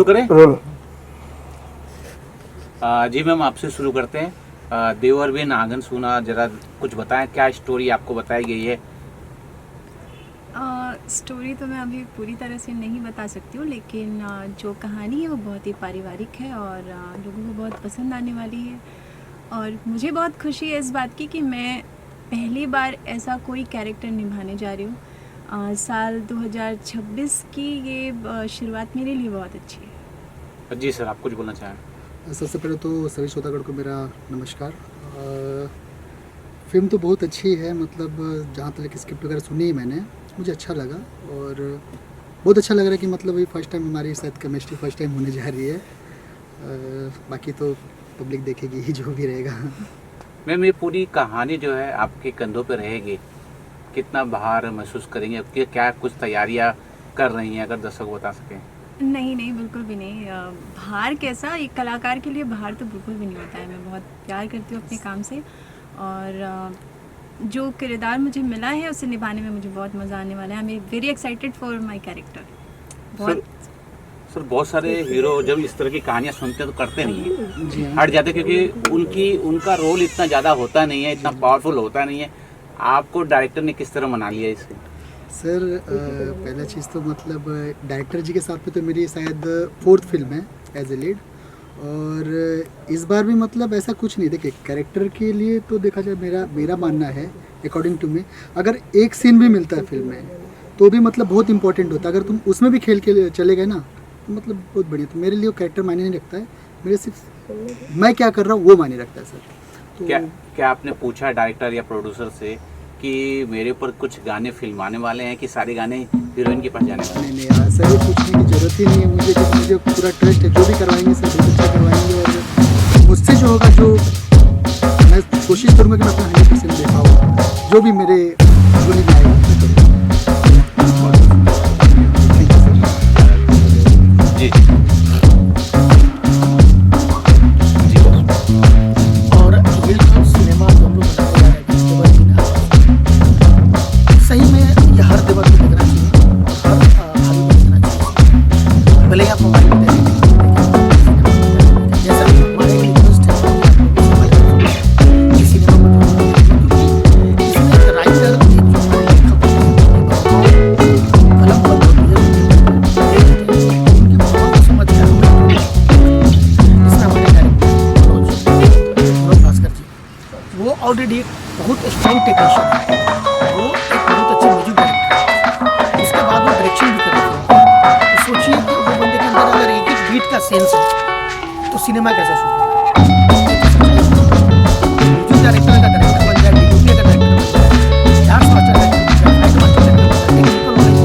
शुरू करें? रोल। जी मैम, आपसे शुरू करते हैं। देवर बिन आंगन सूना, जरा कुछ बताएं, क्या स्टोरी आपको बताई गई है? स्टोरी तो मैं अभी पूरी तरह से नहीं बता सकती हूँ, लेकिन जो कहानी है वो बहुत ही पारिवारिक है और लोगों को बहुत पसंद आने वाली है। और मुझे बहुत खुशी है इस बात की कि मैं पहली बार ऐसा कोई कैरेक्टर निभाने जा रही हूँ। साल 2026 की ये शुरुआत मेरे लिए बहुत अच्छी है। जी सर, आप कुछ बोलना चाहें? सबसे पहले तो सभी श्रोतागण को मेरा नमस्कार। फिल्म तो बहुत अच्छी है, मतलब जहाँ तक स्क्रिप्ट वगैरह सुनी है मैंने, मुझे अच्छा लगा और बहुत अच्छा लग रहा है कि मतलब ये फर्स्ट टाइम हमारी शायद केमिस्ट्री फर्स्ट टाइम होने जा रही है। बाकी तो पब्लिक देखेगी ही जो भी रहेगा। मैम, ये पूरी कहानी जो है आपके कंधों पे रहेगी, कितना भार महसूस करेंगे? क्या कुछ तैयारियां कर रही हैं, अगर दर्शक बता सकें? नहीं नहीं, बिल्कुल भी नहीं। भार कैसा, एक कलाकार के लिए भार तो बिल्कुल भी नहीं होता है। मैं बहुत प्यार करती हूँ अपने काम से और जो किरदार मुझे मिला है उसे निभाने में मुझे बहुत मज़ा आने वाला है। I am very excited for my character. बहुत सर, बहुत सारे हीरो जब इस तरह की कहानियां सुनते हैं तो करते नहीं हैं, जी हाँ। हट जाते हैं, क्योंकि उनका रोल इतना ज़्यादा होता नहीं है, इतना पावरफुल होता नहीं है। आपको डायरेक्टर ने किस तरह मना लिया इसे? सर पहला चीज़ तो मतलब डायरेक्टर जी के साथ में तो मेरी शायद 4th फिल्म है एज ए लीड, और इस बार भी मतलब ऐसा कुछ नहीं। देखिए, कैरेक्टर के लिए तो देखा जाए, मेरा मानना है अकॉर्डिंग टू मी, अगर एक सीन भी मिलता है फिल्म में तो भी मतलब बहुत इंपॉर्टेंट होता है। अगर तुम उसमें भी खेल के चले गए ना तो मतलब बहुत बढ़िया। तो मेरे लिए वो कैरेक्टर मायने नहीं रखता है, मेरे सिर्फ मैं क्या कर रहा हूँ वो मायने रखता है सर। तो क्या आपने पूछा डायरेक्टर या प्रोड्यूसर से कि मेरे ऊपर कुछ गाने फिल्माने वाले हैं कि सारे गाने हीरोइन के पास जाने वाले हैं? नहीं यार सर, ये पूछने की जरूरत ही नहीं है मुझे, क्योंकि मुझे पूरा ट्रस्ट है। जो भी करवाएंगे सर बहुत अच्छा करवाएंगे, और मुझसे जो होगा, जो मैं कोशिश करूँगा कि मैं अपना 100% दे पाऊँ, जो भी मेरे जोनी में आएगा। जी और ये जो सिनेमा जो हम लोग बनाने जा रहे हैं, देवर बिन आंगन, सही में ये हर देवर को देखना चाहिए, हर आदमी को देखना चाहिए। भले ही आप मोबाइल में देखें, जैसा हमारे लिए रिक्वेस्ट है कि सिनेमा को जरूर देखें, क्योंकि इसमें एक राइटर, एक जो हमारे लेखक होते हैं, कलम पर जो उनकी भावनाओं को समझ कर इसमें हमारे डायरेक्टर मनोज भास्कर जी, वो ऑलरेडी एक बहुत स्ट्रॉन्ग टेक्नीशियन है, वो एक बहुत अच्छे म्यूजिक डायरेक्टर है, उसके बाद वो डायरेक्शन भी कर रहे हैं। तो सोचिए कि वो बंदे के अंदर अगर एक एक बीट का सेंस है तो सिनेमा कैसा शूट होगा। म्यूजिक डायरेक्टर का डायरेक्टर बन जाए, डीओपी का डायरेक्टर बन जाए, डांस मास्टर डायरेक्टर बन जाए, फाइट मास्टर डायरेक्टर बन जाए, टेक्निकल नॉलेज हो,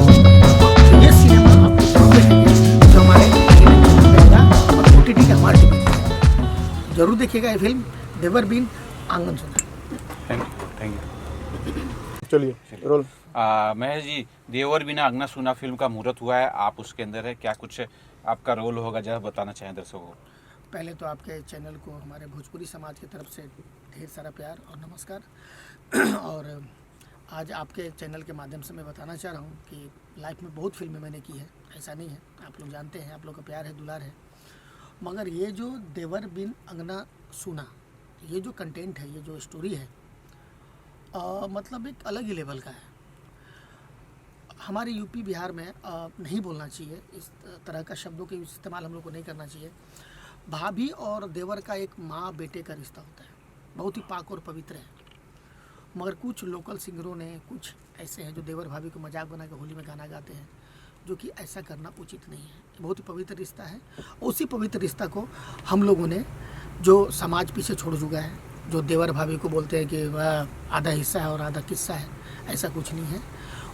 तो ये सिनेमा आप जरूर देखेंगे जो हमारे रहेगा और OTT का हमारे टीवी जरूर देखिएगा ये फिल्म देवर बिन आंगन सूना। Thank you. चलिए रोल। महेश जी, देवर बिना आंगन सूना फिल्म का मुहूर्त हुआ है, आप उसके अंदर है, क्या कुछ आपका रोल होगा, जरा बताना चाहें दर्शकों को? पहले तो आपके चैनल को हमारे भोजपुरी समाज की तरफ से ढेर सारा प्यार और नमस्कार। और आज आपके चैनल के माध्यम से मैं बताना चाह रहा हूँ कि लाइफ में बहुत फिल्में मैंने की है, ऐसा नहीं है, आप लोग जानते हैं, आप लोग का प्यार है, दुलार है, मगर ये जो देवर बिन अंगना सूना, ये जो कंटेंट है, ये जो स्टोरी है, मतलब एक अलग ही लेवल का है। हमारे यूपी बिहार में नहीं बोलना चाहिए इस तरह का शब्दों के इस्तेमाल हम लोग को नहीं करना चाहिए। भाभी और देवर का एक माँ बेटे का रिश्ता होता है, बहुत ही पाक और पवित्र है, मगर कुछ लोकल सिंगरों ने, कुछ ऐसे हैं जो देवर भाभी को मजाक बना के होली में गाना गाते हैं, जो कि ऐसा करना उचित नहीं है। बहुत ही पवित्र रिश्ता है, उसी पवित्र रिश्ता को हम लोगों ने, जो समाज पीछे छोड़ चुका है, जो देवर भाभी को बोलते हैं कि वह आधा हिस्सा है और आधा किस्सा है, ऐसा कुछ नहीं है।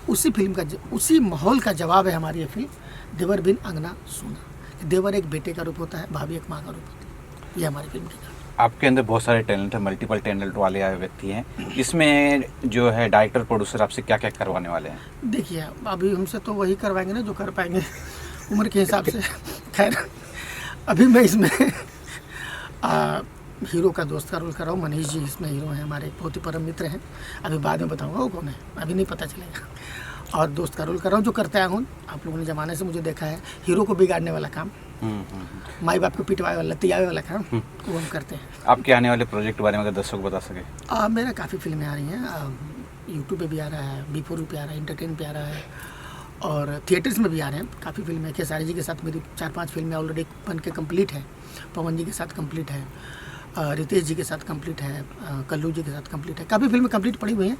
उसी फिल्म का, उसी माहौल का जवाब है हमारी ये फिल्म देवर बिन अंगना सूना। देवर एक बेटे का रूप होता है, भाभी एक माँ का रूप होती है, ये हमारी फिल्म की कहानी। आपके अंदर बहुत सारे टैलेंट है, मल्टीपल टैलेंट वाले व्यक्ति हैं, इसमें जो है डायरेक्टर प्रोड्यूसर आपसे क्या क्या करवाने वाले हैं? देखिए, अभी हमसे तो वही करवाएंगे ना जो कर पाएंगे उम्र के हिसाब से। खैर, अभी मैं इसमें हीरो का दोस्त का रोल कर रहा हूँ। मनीष जी इसमें हीरो हैं, हमारे बहुत ही परम मित्र हैं। अभी बाद में बताऊँगा वो कौन है, अभी नहीं पता चलेगा। और दोस्त का रोल कर रहा हूँ, जो करता है हूँ। आप लोगों ने ज़माने से मुझे देखा है, हीरो को बिगाड़ने वाला काम, माई बाप को पिटवाए वाला, तियावे वाला काम, वो हम करते हैं। आपके आने वाले प्रोजेक्ट के बारे में अगर दर्शक को बता सके। मेरा काफ़ी फिल्में आ रही हैं, यूट्यूब पे भी आ रहा है, B4 पे आ रहा है, इंटरटेन पे आ रहा है, और थिएटर्स में भी आ रहे हैं काफ़ी फिल्में। खेसारी जी के साथ मेरी 4-5 फिल्में ऑलरेडी बन के कम्प्लीट है, पवन जी के साथ कम्प्लीट है, रितेश जी के साथ कम्प्लीट है, कल्लू जी के साथ कम्प्लीट है। काफ़ी फिल्में कम्प्लीट पड़ी हुई हैं।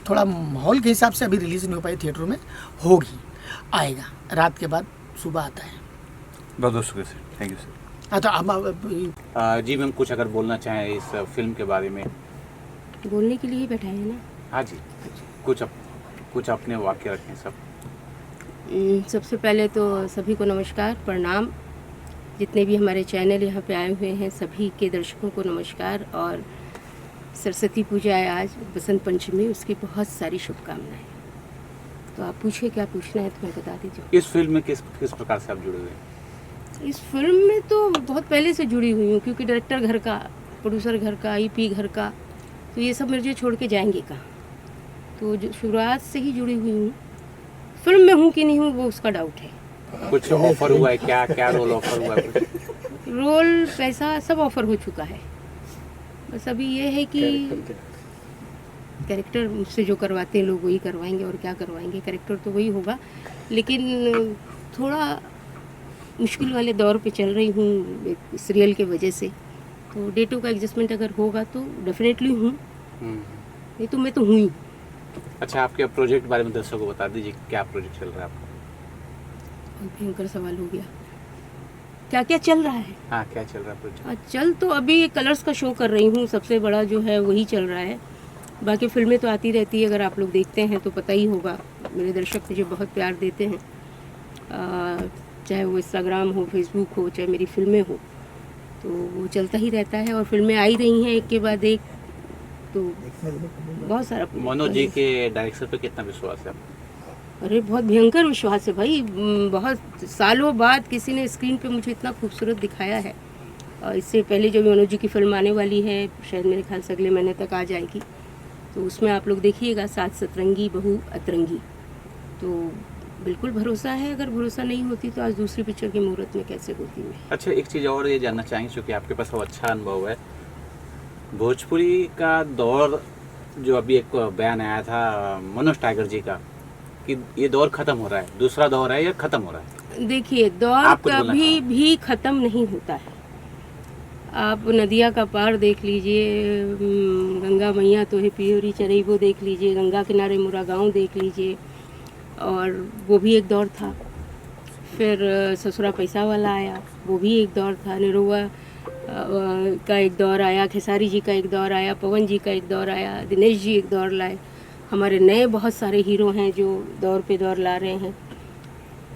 थोड़ा माहौल के हिसाब से अभी रिलीज़ नहीं हो पाई थिएटरों में, होगी, आएगा, रात के बाद सुबह आता है। बहुत बहुत शुक्रिया सर, थैंक यू सर। हाँ, तो अब जी मैम, कुछ अगर बोलना चाहें इस फिल्म के बारे में। बोलने के लिए ही बैठा है ना। हाँ जी, कुछ अपने वाक्य रखें सब। सबसे पहले तो सभी को नमस्कार, प्रणाम। जितने भी हमारे चैनल यहाँ पे आए हुए हैं सभी के दर्शकों को नमस्कार। और सरस्वती पूजा है आज, बसंत पंचमी, उसकी बहुत सारी शुभकामनाएं। तो आप पूछिए क्या पूछना है तो मैं बता दीजिए। इस फिल्म में किस प्रकार से आप जुड़े हुए हैं? इस फिल्म में तो बहुत पहले से जुड़ी हुई हूँ, क्योंकि डायरेक्टर घर का, प्रोड्यूसर घर का, IP घर का, तो ये सब मुझे छोड़ के जाएंगे कहाँ। तो जो शुरुआत से ही जुड़ी हुई हूँ। फिल्म में हूँ कि नहीं हूँ वो उसका डाउट है। कुछ ऑफर हुआ है? क्या रोल ऑफर हुआ है? कुछ रोल, पैसा सब ऑफर हो चुका है। बस अभी ये है कि कैरेक्टर मुझसे जो करवाते हैं लोग वही करवाएंगे, और क्या करवाएंगे, कैरेक्टर तो वही होगा। लेकिन थोड़ा मुश्किल वाले दौर पे चल रही हूँ सीरियल के वजह से, तो डेटों का एडजस्टमेंट अगर होगा तो डेफिनेटली हूँ, नहीं तो मैं तो हूँ ही। अच्छा, आपके प्रोजेक्ट बारे में दर्शकों को बता दीजिए, क्या प्रोजेक्ट चल रहा है आपका? भयंकर सवाल हो गया, क्या क्या चल रहा है। हाँ, क्या चल रहा है प्रोजेक्ट? चल तो अभी कलर्स का शो कर रही हूँ, सबसे बड़ा जो है वही चल रहा है। बाकी फिल्में तो आती रहती है, अगर आप लोग देखते हैं तो पता ही होगा। मेरे दर्शक मुझे बहुत प्यार देते हैं, चाहे वो इंस्टाग्राम हो, फेसबुक हो, चाहे मेरी फिल्में हो, तो वो चलता ही रहता है। और फिल्में आ ही रही हैं एक के बाद एक, तो बहुत सारा। मनोज जी के डायरेक्शन पे कितना विश्वास है आपको? अरे बहुत भयंकर विश्वास है भाई। बहुत सालों बाद किसी ने स्क्रीन पे मुझे इतना खूबसूरत दिखाया है। और इससे पहले जो मनोज जी की फिल्म आने वाली है, शायद मेरे ख्याल से अगले महीने तक आ जाएगी, तो उसमें आप लोग देखिएगा, 7 सतरंगी बहू अतरंगी। तो बिल्कुल भरोसा है। अगर भरोसा नहीं होती तो आज दूसरी पिक्चर की मुहूर्त में कैसे होती मैं। अच्छा, एक चीज़ और ये जानना चाहेंगे, क्योंकि आपके पास वो अच्छा अनुभव है, भोजपुरी का दौर जो अभी एक बयान आया था मनोज टाइगर जी का कि ये दौर खत्म हो रहा है, दूसरा दौर है या खत्म हो रहा है? देखिए, दौर आप कुछ बोलना कभी चाहो? भी ख़त्म नहीं होता है। आप नदिया का पार देख लीजिए, गंगा मैया तो है पियोरी चरई, वो देख लीजिए, गंगा किनारे मुरा गाँव देख लीजिए, और वो भी एक दौर था। फिर ससुरा पैसा वाला आया, वो भी एक दौर था। निरुआ का एक दौर आया, खेसारी जी का एक दौर आया, पवन जी का एक दौर आया, दिनेश जी एक दौर लाए। हमारे नए बहुत सारे हीरो हैं जो दौर पे दौर ला रहे हैं।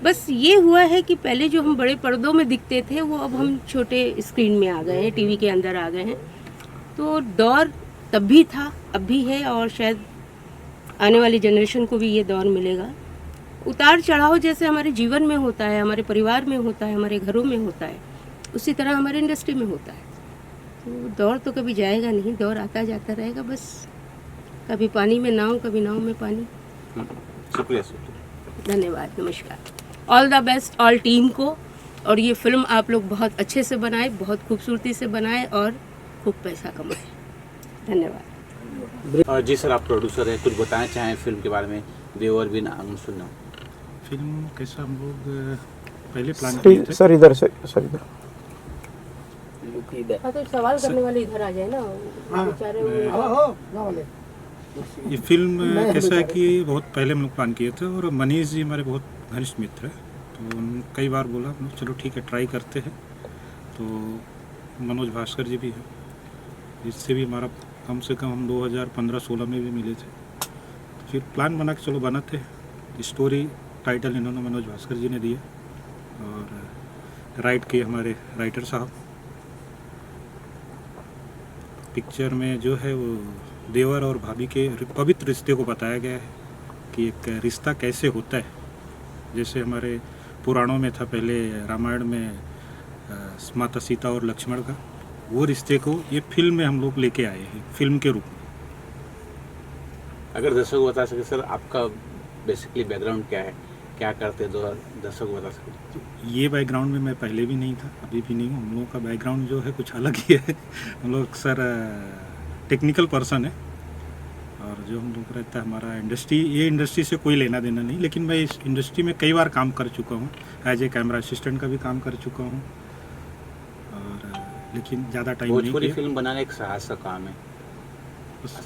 बस ये हुआ है कि पहले जो हम बड़े पर्दों में दिखते थे, वो अब हम छोटे स्क्रीन में आ गए हैं, टीवी के अंदर आ गए हैं। तो दौर तब भी था, अब भी है, और शायद आने वाली जनरेशन को भी ये दौर मिलेगा। उतार चढ़ाव जैसे हमारे जीवन में होता है, हमारे परिवार में होता है, हमारे घरों में होता है, उसी तरह हमारे इंडस्ट्री में होता है। तो दौर तो कभी जाएगा नहीं, दौर आता जाता रहेगा। बस कभी पानी में नाव, कभी नाव में पानी। शुक्रिया। धन्यवाद, नमस्कार। All the best all team को। और ये फिल्म आप लोग बहुत अच्छे से बनाए, बहुत खूबसूरती से बनाए, और खूब पैसा कमाए। धन्यवाद। जी सर, आप प्रोड्यूसर हैं, कुछ बताना चाहें फिल्म के बारे में? देवर बिन आंगन सुनो। फिल्म कैसा हम लोग पहले प्लान किए थे। सर इधर इधर हाँ, तो सवाल करने वाले इधर आ जाए ना, बेचारे वो। ये फिल्म कैसा है कि बहुत पहले हम लोग प्लान किए थे, और मनीष जी हमारे बहुत घनिष्ठ मित्र हैं, तो उन्होंने कई बार बोला चलो ठीक है ट्राई करते हैं। तो मनोज भास्कर जी भी हैं, जिससे भी हमारा कम से कम हम 2015-16 में भी मिले थे। तो फिर प्लान बना के चलो बनाते हैं। स्टोरी टाइटल इन्होंने मनोज भास्कर जी ने दिया, और राइट किए हमारे राइटर साहब। पिक्चर में जो है वो देवर और भाभी के पवित्र रिश्ते को बताया गया है कि एक रिश्ता कैसे होता है। जैसे हमारे पुराणों में था पहले, रामायण में माता सीता और लक्ष्मण का, वो रिश्ते को ये फिल्म में हम लोग लेके आए हैं, फिल्म के रूप में। अगर दर्शकों को बता सके सर, आपका बेसिकली बैकग्राउंड क्या है, क्या करते हैं, दर्शकों को बता सकते? ये बैकग्राउंड में मैं पहले भी नहीं था, अभी भी नहीं हूँ। हम लोगों का बैकग्राउंड जो है कुछ अलग ही है। हम लोग सर टेक्निकल पर्सन है, और जो हम लोग रहता है हमारा ये इंडस्ट्री से कोई लेना देना नहीं, लेकिन मैं इस इंडस्ट्री में कई बार काम कर चुका हूँ। एज ए कैमरा असिस्टेंट का भी काम कर चुका हूँ, और लेकिन ज़्यादा टाइम नहीं भोजपुरी किया। फिल्म बनाना एक साहस का काम है। बस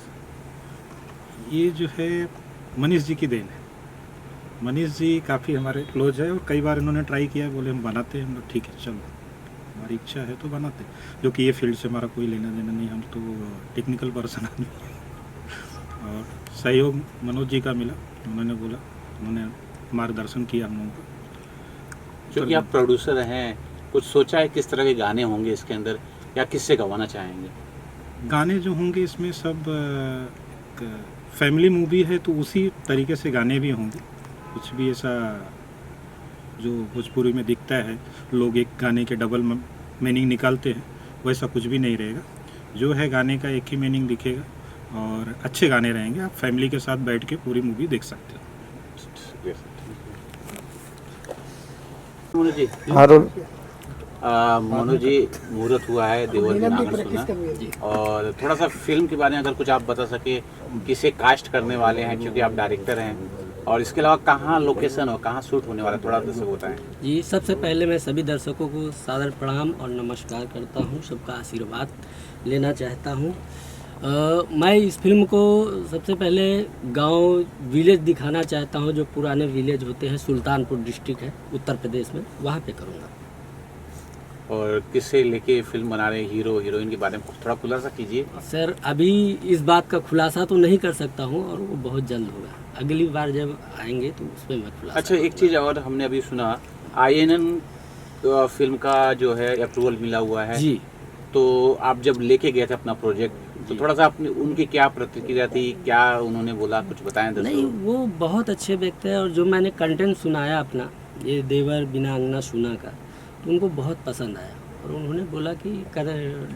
ये जो है मनीष जी की देन है। मनीष जी काफ़ी हमारे क्लोज है, और कई बार इन्होंने ट्राई किया, बोले हम बनाते हैं। हम लोग ठीक है चलो, हमारी इच्छा है तो बनाते हैं। जो कि ये फील्ड से हमारा कोई लेना देना नहीं, हम तो टेक्निकल पर्सन आदमी हैं। और सहयोग मनोज जी का मिला, उन्होंने बोला, उन्होंने मार्गदर्शन किया हम लोगों को। क्योंकि आप प्रोड्यूसर हैं, कुछ सोचा है किस तरह के गाने होंगे इसके अंदर, या किससे गवाना चाहेंगे? गाने जो होंगे इसमें सब फैमिली मूवी है, तो उसी तरीके से गाने भी होंगे। कुछ भी ऐसा जो भोजपुरी में दिखता है, लोग एक गाने के डबल मीनिंग निकालते हैं, वैसा कुछ भी नहीं रहेगा। जो है गाने का एक ही मीनिंग दिखेगा, और अच्छे गाने रहेंगे। आप फैमिली के साथ बैठ के पूरी मूवी देख सकते हो। मनोज जी, मनोज जी, मुहूर्त हुआ है, देवर के नाम सुना, और थोड़ा सा फिल्म के बारे में अगर कुछ आप बता सके, किसे कास्ट करने वाले हैं, क्योंकि आप डायरेक्टर हैं, और इसके अलावा कहाँ लोकेशन और कहाँ शूट होने वाला है, थोड़ा दर्शक बताएं। जी, सबसे पहले मैं सभी दर्शकों को सादर प्रणाम और नमस्कार करता हूँ, सबका आशीर्वाद लेना चाहता हूँ। मैं इस फिल्म को सबसे पहले गांव विलेज दिखाना चाहता हूँ, जो पुराने विलेज होते हैं, सुल्तानपुर डिस्ट्रिक्ट है उत्तर प्रदेश में, वहाँ पे करूँगा। और किससे लेके फिल्म बना रहे हैं, हीरो हीरोइन के बारे में थोड़ा खुलासा कीजिए। सर, अभी इस बात का खुलासा तो नहीं कर सकता हूँ, और वो बहुत जल्द होगा। अगली बार जब आएंगे तो उसमें मैं खुलासा। अच्छा, एक चीज़ और हमने अभी सुना, INN फिल्म का जो है अप्रूवल मिला हुआ है जी। तो आप जब लेके गए थे अपना प्रोजेक्ट, तो थोड़ा सा अपनी उनकी क्या प्रतिक्रिया थी, क्या उन्होंने बोला, कुछ बताएं नहीं, दर्शकों। वो बहुत अच्छे व्यक्ति है, और जो मैंने कंटेंट सुनाया अपना, ये देवर बिना अंगना सुना का, तो उनको बहुत पसंद आया, और उन्होंने बोला कि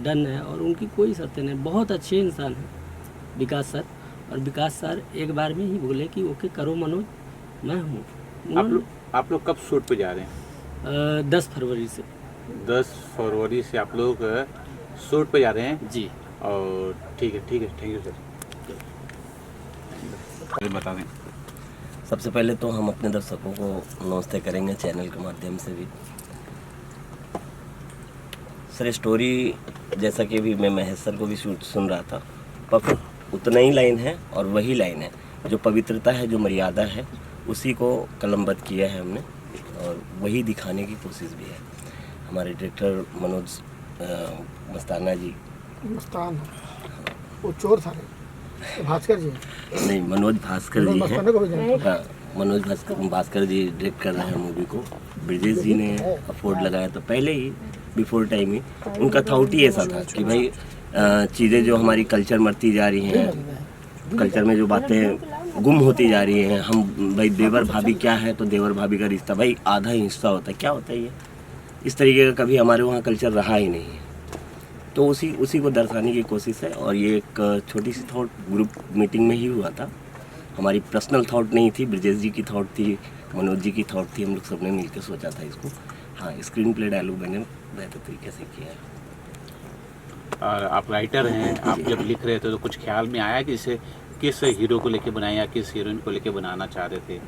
डन है, और उनकी कोई शर्तें नहीं। बहुत अच्छे इंसान हैं विकास सर, और विकास सर एक बार में ही बोले कि ओके करो मनोज, मैं हूँ। आप लोग कब शूट पे जा रहे हैं? 10 फरवरी से। 10 फरवरी से आप लोग शूट पे जा रहे हैं जी। और ठीक है, थैंक यू सर। बता दें। सबसे पहले तो हम अपने दर्शकों को नमस्ते करेंगे चैनल के माध्यम से भी। सर, स्टोरी जैसा कि अभी मैं महेश सर को भी सुन रहा था, परफेक्ट उतना ही लाइन है, और वही लाइन है जो पवित्रता है, जो मर्यादा है, उसी को कलमबद्ध किया है हमने, और वही दिखाने की कोशिश भी है। हमारे डायरेक्टर मनोज मस्ताना जी, मस्तान वो चोर था, भास्कर जी नहीं, मनोज भास्कर जी हैं। मस्ताना को भी जानते हैं। हाँ, मनोज भास्कर जी डायरेक्ट कर रहे हैं मूवी को। ब्रिजेश जी ने अफोर्ड लगाया, तो पहले ही बिफोर टाइम ही उनका थॉट ही ऐसा था कि भाई चीज़ें जो हमारी कल्चर मरती जा रही हैं, कल्चर में जो बातें गुम होती जा रही हैं, हम भाई देवर भाभी क्या है, तो देवर भाभी का रिश्ता भाई आधा ही हिस्सा होता है, क्या होता है ये, इस तरीके का कभी हमारे वहाँ कल्चर रहा ही नहीं है। तो उसी को दर्शाने की कोशिश है, और ये एक छोटी सी थॉट ग्रुप मीटिंग में ही हुआ था। हमारी पर्सनल थॉट नहीं थी, ब्रिजेश जी की थॉट थी, मनोज जी की थॉट थी, हम लोग सबने मिलकर सोचा था इसको। हाँ, स्क्रीन प्ले डायलॉग मैंने बेहतर तरीके से किया है। और आप राइटर हैं, आप जब लिख रहे थे तो कुछ ख्याल में आया कि इसे किस हीरो को लेके बनाया, किस हीरोइन को लेके बनाना चाह रहे थे?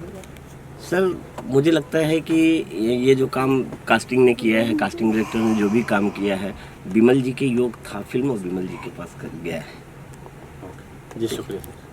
सर, मुझे लगता है कि ये जो काम कास्टिंग ने किया है, कास्टिंग डायरेक्टर ने जो भी काम किया है, विमल जी के योग था फिल्म, और विमल जी के पास कर गया है। जी, शुक्रिया सर।